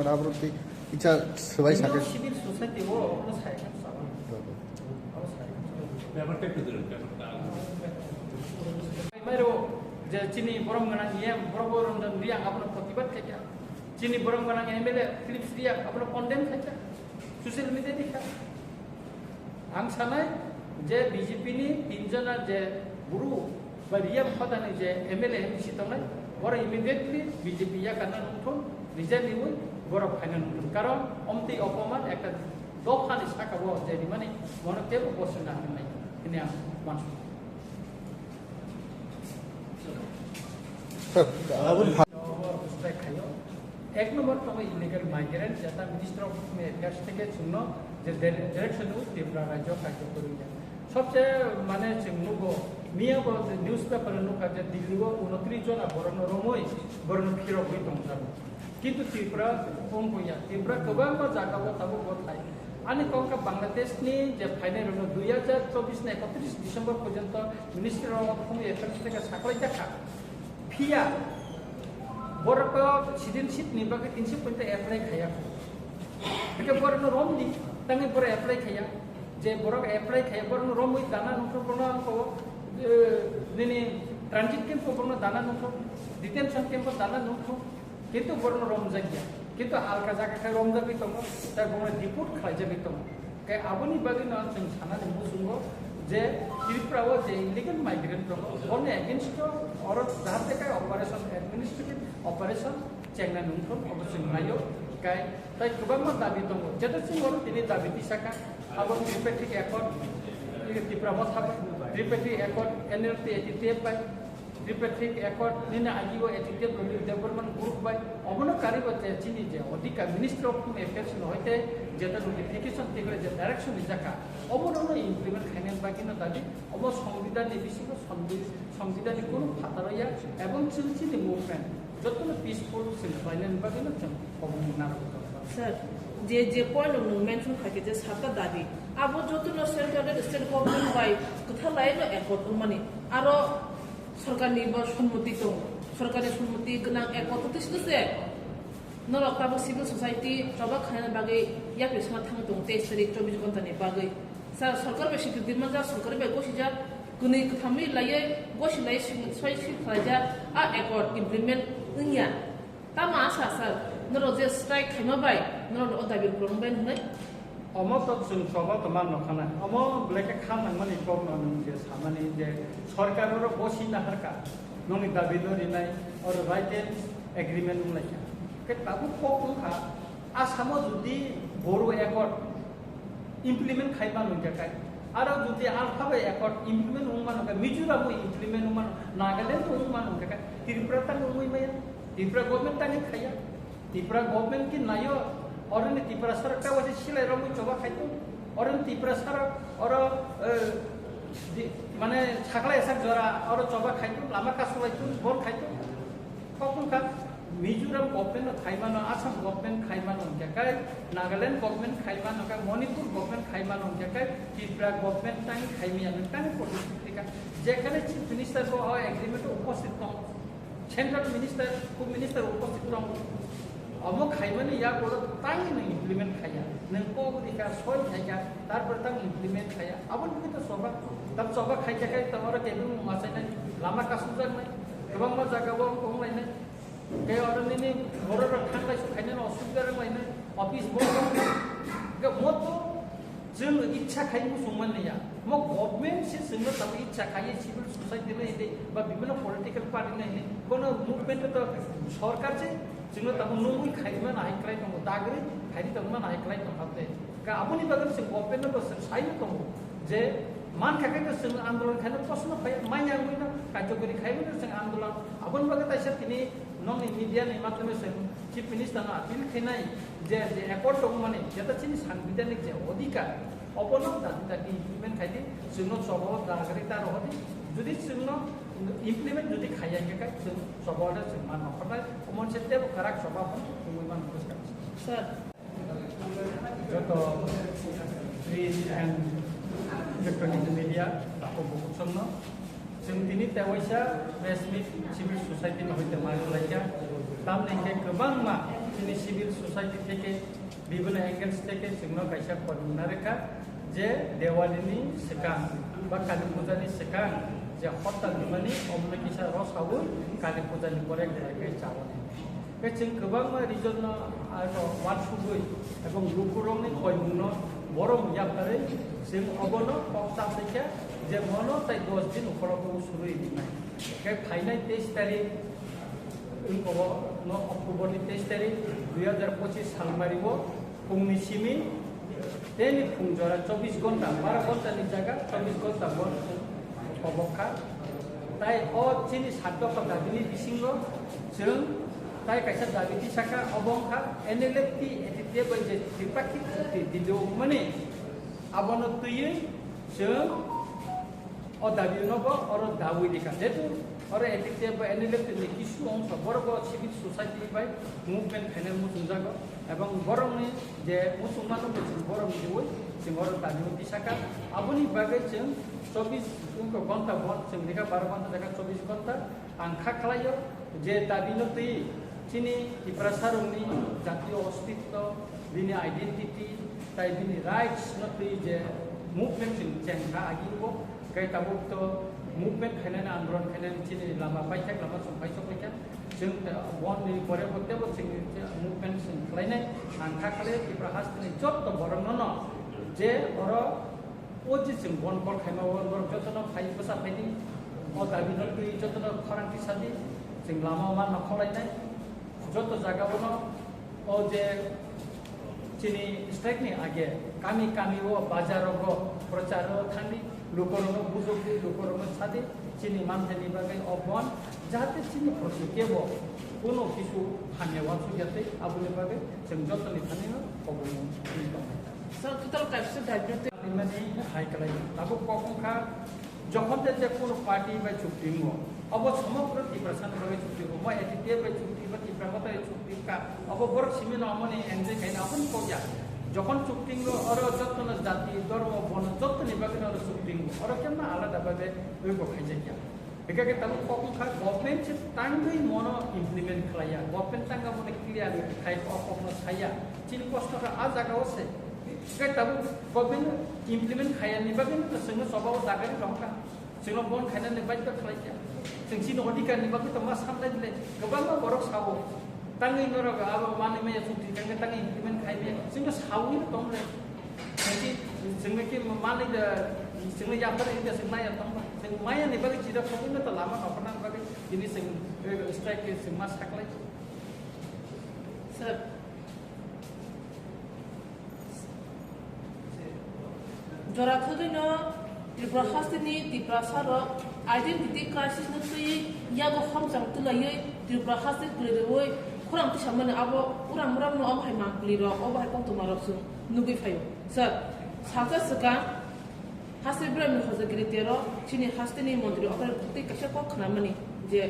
아버지 이차 서바이 사게 시빌 소사이티 오 사이가 ব্যাপারটা একটু ধরুন ব্যাপারটা মেরো যে চিনি বরং গানাং ইয়াম বড় রিয়াং আপনার প্রতিবাদ খাইয়া চিনি বরং গানাং এমএলএ ফিলিপস রিয়াং আপনার কন্ডেম খাইয়া সোশ্যাল মিডিয়া দেখা आं सानाय जे बीजेपीनि तीनजना जे गुरु बा रियाम फदानि जे एमएलए एमसी दंनाय बर इमिडिएटली बीजेपी या काना नंथन रिजाइननि बर फाइनाल नंथन कारण अमति अपमान একটা দফানি সাকাবো যে মানে মনতে বসনা নাই তিনি মানুষ স্যার এক নম্বর তো ইলিগাল মাইগ্রেন্ট যেটা মিনিস্টার অফ অ্যাফেয়ার্স থেকে শূন্য যে ডিরেকশন ত্রিপুরা রাজ্য কার্যকরী সবচেয়ে মানে নুগো মিয়া নিউজ পেপার নুকা যে দিল্লিও 29 জন বরণ রমই বরণ ফিরবই দংজাব কিন্তু ত্রিপুরা কম হইয়া ত্রিপুরা গোबां জায়গাও তাবো গথায় आणि कौका बांग्लादेशनि जे फाइनल 2024 ने 31 डिसेम्बर पर्यंत मिनिस्टर अफ होम एफेयर्स থেকে সাকলাই দেখা ফিয়া বরক সিটিজেনশিপ নিবাকে 350 এপ্লাই খায়া বিকে বরন রম দি তাঙ্গে বর এপ্লাই খায়া যে বরক এপ্লাই খায়া বরন রম ওই দানা নথ বরন কো নিনি ট্রানজিট ক্যাম্প বরন দানা নথ ডিটেনশন ক্যাম্প দানা নথ কিন্তু বরন রম জায়গা কিন্তু হালকা জায়গায় রম যাবি তো তাই বরন ডিপোর্ট খাই যাবি তো কে আবনি বাগি না जों সানানি মুসুঙ্গ যে ত্রিপুরাও যে ইলিগাল মাইগ্রেন্ট দङ অনে এগेंस्ट और जाहाथे का ऑपरेशन एडमिनिस्ट्रेटिव ऑपरेशन चेंगना नंथन अवश्य नायो काय ताई गोबां दाबि दङ जेता जों और दिनै दाबि दिसाका अब ट्रिपेटिक एकर्ड ত্রিপুরা मथाबा tripartite accord NLT 88 by tripartite accord निना आजिओ 88 रोलिर डेवलपमेंट ग्रुप बाय अबनकारी बचे चिनि जे अधिका मिनिस्टर ऑफ अफेयर्स होते जेता नोटिफिकेशन तेगरे जे डायरेक्शन निजाका अबननो इमप्लिमेंट खाइनेन बागिनो दाबि अब संविधाननि बिसिङाव संविधाननि कोन फातारया एवं चिनि मुभमेंट जतनो पीसफुल सिलफाइनेन बागिनो जों अबनना सर जे पॉइंट नों मेंशन खाके जे साका दाबि आबो जतनो सेंट्रल स्टेट गवर्नमेंट बाय कथा लायनो एकर्ड माने आरो सरकारनि बा सम्मति दं सरकारनि सम्मति गोनां एकर्ड तिसुसे नरकाबो सिविल सोसाइटी जबा खाना बागै या पेसना थांग दं 23 तारिख 24 घन्टानि बागै सर सरकार बे सिक्युरिटि मजा सरकार बे गसिजा गुनै कथामै लायै गसि लायै सयसि खालाजा आ एकर्ड इमप्लिमेन्ट नोंया ता मा आसा सर नरो जे स्ट्राइक खाइमा बाय नरो अदाबि प्रमबाय होनाय अम तो जों सबा तो मान नखाना अम ब्लेके खाम माने कम जे सामाने जे सरकारर बसिना हरका नंनि दाबि दरिनाय और राइट एग्रीमेंट लायका के ताबु खखा आसामाव जुदि बर' एकर्ड इमप्लिमेंट खाइबा नंजाकाय आरो जुदि आलफाबे एकर्ड इमप्लिमेंट उमानका मिजोराम इमप्लिमेंट उमान नागालैंड उमान नंजाकाय त्रिपुरा तांग उमैया त्रिपुरा गवर्नमेंट तांग खाया त्रिपुरा गवर्नमेंट की नायो और त्रिपुरा सरकार वजह सिलाई रमु चबा खाइतो और त्रिपुरा सर और माने छागला एसा जरा और चबा खाइतो लामा कासुलाइतो बन खाइतो खखा मिजोराम गवर्नमेंट खाइमानो आसाम गवर्नमेंट खाइमानो जाकाय नागालैंड गवर्नमेंट खाइमानो का मणिपुर गवर्नमेंट खाइमानो जाकाय त्रिपुरा गवर्नमेंट तांग खाइमियानो तांग पलिटिका जेखाने चीफ मिनिस्टर को एग्रीमेंट उपस्थित दं सेंट्रल मिनिस्टर उपस्थित दं अमो खाइमानो या कोरो तांग न इमप्लिमेंट खाया नंको दिका सय खाया तारपर तांग इमप्लिमेंट खाया अबन बितो सबा तब सबा खाइजाखाय तमरा केबु मासायनाय लामा कासुजाय गोबां मा जागाबो खंलायनाय के अरनिनि बरर थांलाय खायनो असुबिदा रमायनो ऑफिस बंद के मतो जों इच्छा खायनो संमाननिया म गवर्नमेंट से जोंनो तब इच्छा खाय सिविल सोसाइटी ने बा विभिन्न पॉलिटिकल पार्टी ने कोनो मूवमेंट तो सरकार से जोंनो तब नोंनि खायमा नायख्लाय दङ दागरि खायनि दंमा नायख्लाय दंहाते का आबुनि बागन से गवर्नमेंट को साइनो दङ जे मान खाके जों आंदोलन खायनो प्रश्न फाय माइया गइनो कार्यकरी खायनो जों आंदोलन आबुन बागे ताइसा तिनि नन मीडिया नि माध्यमे से चीफ मिनिस्टर ना अपील खैनाय जे एकर्ड दङ माने जेता चिनि सांविधानिक जे अधिकार अपनो दादि इमप्लिमेंट खायदि जोंनो सबो दागरिता रहदि जुदि जोंनो इमप्लिमेंट जुदि खाया के जों सबोला जों मान नखरनाय कमन सेटेब खराक सभाफोर जों मान पुरस्कार sir Jat print and electronic media ताको बहुत सन्न जों दिनै तेवाइसा प्रेसमिट सिभिल ससाइटिनि हयते मानलाइया तामने गोबां मा दिनै सिभिल ससाइटि থেকে বিভিন্ন एंगेल्स থেকে जोंनो कायसा खरना रेखा जे देवालिनि सिगां बा काली पूजानि सिगां जे हरताल माने अमने किसा रसावो काली पूजानि परे गराय चावने बे जों गोबां रिजन आरो वाटसुबै এবং लुकुरंनि कयमुनो बरम यापारै जों अबनो पक्ता থেকে যে মনো তাই 10 দিন উপলব্ধ শুরু দিনাই কে ফাইনাল 23 তারিখ অক্টোবরनि 23 তারিখ 2025 সাল মারিব फुंनि सिमी तेनि फुं जरा 24 घंटा 12 घंटानि जायगा 24 घंटा बन अबखा ताई अ चिनि सातक दाबिनि बिसिंगो जों ताई कायसा दाबिति साका अबंखा एनएलएफटी एटिते बायजे त्रिपाखि दिदो माने आबनो तुयै जों अ दाबिनोबो अर दावि दिखा जेतु अर एटिते बा एनएलएफटी नि किसु अंश बरबो सिभिल सोसाइटि बाय मुभमेन्ट फाइनेल मुजुंजागो এবং বরংनि जे मुसलमानों जों बरं दिवै जों अर दाबिनो दिसाका आबुनि बागै जों 24 घंटा बन जों लेखा 12 घंटा जायगा 24 घंटा आं खाख्लायो जे दाबिनो तुयै चिनि इप्रासारंनि जातीय अस्तित्व बिनि आइडेन्टिटी ताई बिनि राइट्स नतुई जे मुभमेन्ट जों जेंखा आगिबो गाय ताबुक मुभमेन्ट खायनानै आन्दोलन खायनानै चिनि लामा पाइथाक लामा संफाय सफायथाक जों बननि परे बतेबो जों मुभमेन्ट जों खालायनाय आंखा खाले इप्रा हास्तिनि जत्त बरंनन जे अर ओजि जों बन कल खायमाव बर जतन फाइ बसा फाइदि अ दाबिनो तुई जतन खरांथि सादि जों लामा मा नखलायनाय जत्त जागावनो अ जे चिनि स्ट्राइकनि आगे कामी कामी ओ बाजारगो प्रचार थांनि लोकरनो बुजोगि लोकरनो सादि चिनि मानथानि बागै अबन जाहाथे चिनि प्रसुकेबो कोनो किसु हानेवा सुयाते आबुनि बागै जों जतनि थानिनो अबनो सर टोटल कायसे दाबिनो माने हाइकलाय ताबो कखंखा যখন যে কোনো পার্টি বা চুক্তিঙ্গ অব সমগ্র তীব্রসান ভাবে চুক্তিঙ্গ মই এটিতে বা চুক্তি বা তীব্রতা চুক্তিকা অব বড় সিমিন অমনি এনজে খাইনা আপন কোয়া যখন চুক্তিঙ্গ অর যত্ন জাতি ধর্ম বন যত্ন নিবাগন অর চুক্তিঙ্গ অর কেন আলাদা ভাবে ওই খাইছে কি এটাকে তাবো কখনখা গভর্নমেন্ট টাঙ্গই মনো ইমপ্লিমেন্ট খাইয়া গভর্নমেন্ট টাঙ্গা মনে ক্লিয়ার খাই কখনো ছাইয়া চিন কষ্টটা আ জায়গা আছে Kaya tahu government implement kaya ni bagian itu semua sobat dagang dongka, semua bon kaya ni baik tak kerja, sengsi nodikan ni bagian itu mas sampai dile, kebangga borok sawo, tangi norok apa mana meja suci kan tangi implement kaya ni, semua sawo itu tongle, jadi semua ki mana itu semua yang ber itu semua yang tongba, semua maya ni bagian tidak kau itu lama kau pernah bagian ini semua strike semua sakla. Sir. जरा खुदी न त्रिपुरा हास्तिनि त्रिपुरा सारो identity crisis न तुई यागो हम जंग तुलायै त्रिपुरा हास्ति क्लिरवै खुराम ति सामने आबो उराम उराम न अब हाय मांक्लिरो अब हाय पंतो मारक सुं नुगै फायो सर साका सका हास्ति ब्रम हजगिरि तेरो चिनि हास्तिनि मन्दिर अपर कुति कसे को खनामनि जे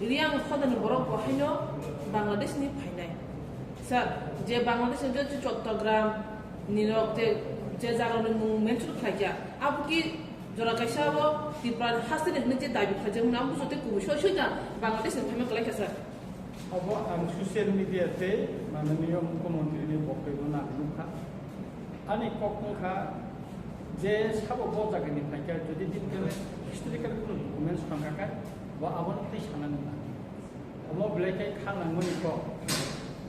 रियां खदन बरक बहायनो बांग्लादेशनि फायनाय सर जे बांग्लादेश जे चट्टग्राम निरक जे जागानो मेंशन खाया आपकी जरा कैसा वो त्रिपुरा हास्तिनि ने जे दाबि खाजों नाम बुझते कुबुसो सैदा बांग्लादेश फायमा कलाय सर अब आं ससियेल मिडिया ते माननीय मुख्यमंत्री बक्तव्य नानुखा आनि कखंखा जे साबो बजागनि फायका जुदि दिनके हिस्टोरिकल डकुमेन्ट्स थांखाका बा आबन दै सानानो ना अब ब्लेकै खानांगोनि को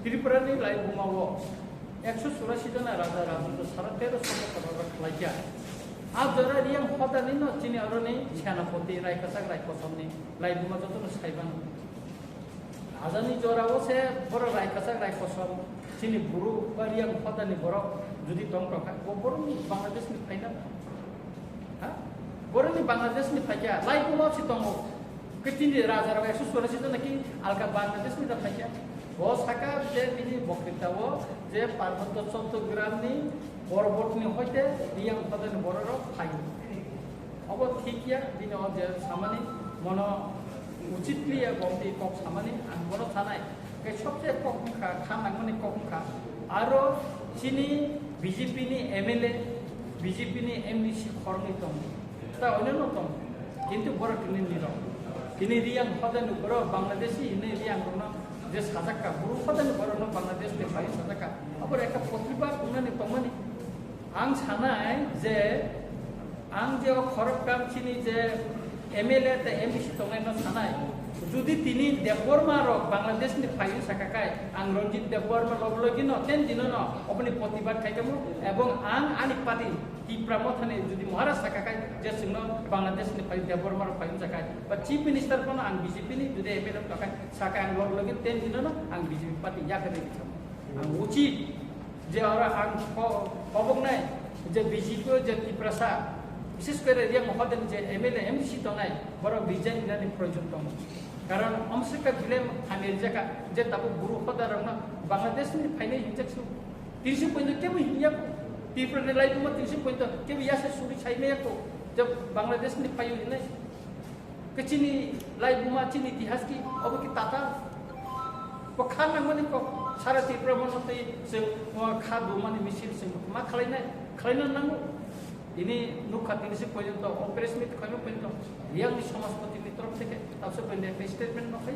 त्रिपुरानि लाइबुमावो 184 जना राजा राजू सारा 1300 करोड़ खालाया आज जरा रियां हदानि न चिनि अरनि सेनापति रायकसाक रायकसमनि लाइबुमा जतन साइबान आजानि जरावो से बर रायकसाक रायकसम चिनि गुरु बारियां हदानि बर जुदि दं रखा बरनि बांलादेशनि फाइना हा बरनि बांलादेशनि फाइया लाइबुमा सि दङ कतिनि राजा 184 जना कि आलका बांलादेशनि दा फाइया वो साका जे बिनि बक्तृतावो जे पार्वत्य चट्टग्रामनि बरबतनि हयते रियां हदानि बरर फाइ अब ठीकिया बिनि जे सामानि मन उचितलिया गमति कक सामानि आं बर थानाय के सबसे कखंखा खानांगनि कखंखा आरो चिनि बीजेपी नि एमएलए बीजेपी नि एमडीसी खरनि दं ता अननो दं কিন্তু বড় তিনি নিরব তিনি রিয়াং হদানু বড় বাংলাদেশি ইনি রিয়াং রনো যে সাজাকা বড় হদানু বড় no বাংলাদেশ তে ফাই সাজাকা আবার একটা প্রতিভা উনানি তমানি আং সানাই যে আং যে খরকাম চিনি যে এমএলএ তে এমপিসি তমাই no সানাই যদি তিনি দেববর্মা রক বাংলাদেশ নি ফাই সাকাকাই আং রঞ্জিত দেববর্মা লগলগি ন তেন দিন ন আপনি প্রতিবাদ খাইতামু এবং আং আনি পাতি টিপ্রামো থানে যদি মহারাজ সাকাকাই যে সিংহ বাংলাদেশ নি ফাই দেববর্মা রক ফাই সাকাই বা চিফ মিনিস্টার কোন আং বিজেপি নি যদি এমএলএ তাকাই সাকাই আং লগলগি তেন দিন ন আং বিজেপি পাতি ইয়াকে দিছাম আং উচিত যে ওরা আং অবগনাই যে বিজেপি যে টিপ্রাসা বিশেষ করে রিয়া মহাদেন যে এমএলএ এমপিসি তো নাই বড় বিজয় ইনানি প্রয়োজন দং কারণ অমসকা বিলেম থামের জায়গা যে তাবো গুরু হদার না বাংলাদেশ নি ফাইনে হিংসাকসু 30 পয়েন্ট কেবো হিয়া ত্রিপুরা লাই তুম 30 পয়েন্ট কেবো ইয়াসে সুরি ছাইমে को जब बांग्लादेश नि फाइयो नै कचिनी लाई बुमा चिनी इतिहास की अब की ताता को खाना मनि को सारा त्रिपुरा मनते जों खा दुमानि मिसिल जों मा खालायनो नांगौ ini nukat ini sih pojok operasi itu kami pojok yang di समाजपति तरफ থেকে তারপর স্টেটমেন্ট নখাই